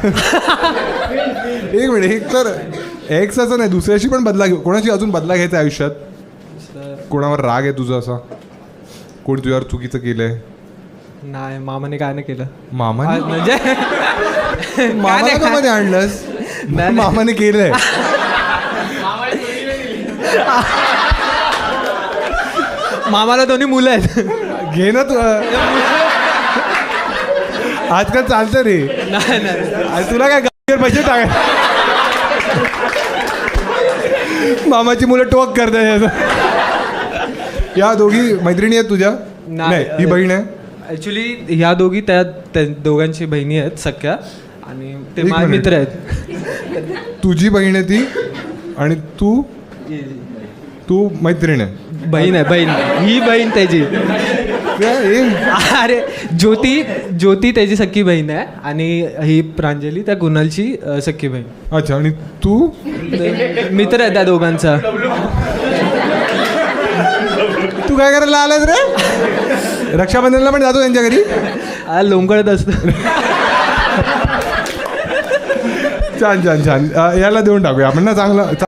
एक मिनिट, एक तर एक्सचं नाही, दुसऱ्याशी पण बदला घेऊ. कोणाशी अजून बदला घ्यायचा आयुष्यात? कोणावर राग आहे तुझा असा? कोणी तुझ्यावर चुकीचं केलंय? नाही, मामाने काय नाही केलं. मामाने? म्हणजे मामाला का मध्ये आणलंस? नाही. मामाने केलंय. मामाला दोन्ही मुलं आहेत. घे ना तू. आजकाल चालतं रे. नाही नाही आणि तुला काय गाडीवर पैसे टाकाय? मामाची मुलं टोक करतात. या दोघी मैत्रिणी आहेत तुझ्या? नाही, ही बहीण आहे. ॲक्च्युली ह्या दोघी त्या दोघांची बहिणी आहेत सख्या, आणि ते एक माझे मिनिट. मित्र आहेत. तुझी बहीण आहे ती, आणि तू मैत्रीण आहे. बहीण आहे, बहीण. ही बहीण त्याची. अरे ज्योती त्याची सख्खी बहीण आहे, आणि ही प्रांजली त्या कुणालची सख्खी बहीण. अच्छा, आणि तू? मित्र आहे त्या दोघांचा. तू काय करायला आलास रे? रक्षाबंधनला पण जातो त्यांच्या घरी? लोंबकळत असतो. छान छान छान. याला देऊन टाकूया आपण ना, चांगलं.